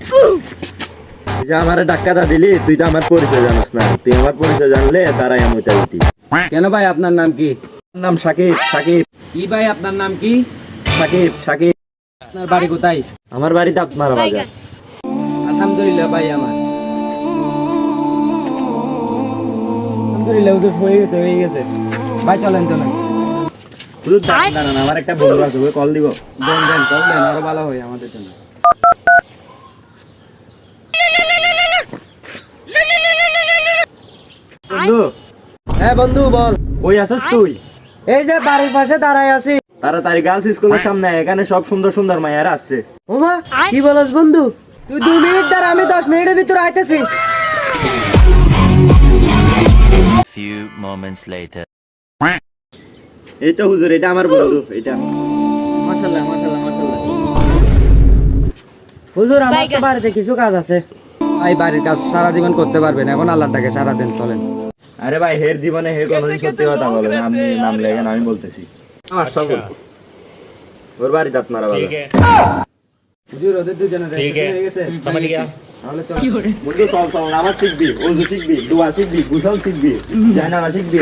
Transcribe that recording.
তুই যে আমারে ডাক্কাটা দিলি, তুই তো আমার পরিচয় জানিস না। তুই আমার পরিচয় জানলে তারাই আমি ওইটা দিতি। কেন ভাই আপনার নাম কি? আমার নাম সাকিব। সাকিব কি ভাই আপনার নাম কি? সাকিব সাকিব। আপনার বাড়ি কোথায়? আমার বাড়ি দাঁতমারা বাজার। আলহামদুলিল্লাহ ভাই আমার। আলহামদুলিল্লাহ হুজুর হয়ে গেছে। ভাই চলেন। শুধু দাঁড়ান, আমার একটা বন্ধু আছে, ওকে কল দিব। দেন কল দেন, আরো ভালো হয় আমাদের জন্য। বন্ধু, হ্যাঁ বন্ধু বল। কই আছিস তুই? এই যে বাড়ির পাশে দাঁড়ায় আছি। তাড়াতাড়ি গার্লস স্কুলের সামনে আয়, এখানে সব সুন্দর সুন্দর মাইয়ারা আসছে। ওমা কি বলস বন্ধু? তুই 2 মিনিট দাঁড়া, আমি 10 মিনিটের ভিতর আইতেছি। Few moments later. এই তো হুজুর, এটা আমার বন্ধু। এটা মাশাআল্লাহ। হুজুর আমার তো বাড়িতে কিছু কাজ আছে। ভাই বাড়ির কাজ সারা জীবন করতে পারবেন, এখন আল্লাহটাকে সারা দিন চলেন। আরে ভাই, হের জীবনে হে কোনোদিন সত্যি কথা বলে না। আপনি নাম লেখেন, আমি বলতেছি। ওর বাড়ি দাঁতমারা বাজার। হুজুর ওদের দুজনের রেজিস্ট্রেশন হয়ে গেছে। समझ गया। তাহলে চল। বন্ধু চল, নামাজ শিখবি, ওযু শিখবি, দোয়া শিখবি, গোসল শিখবি, জায়নামাজ শিখবি।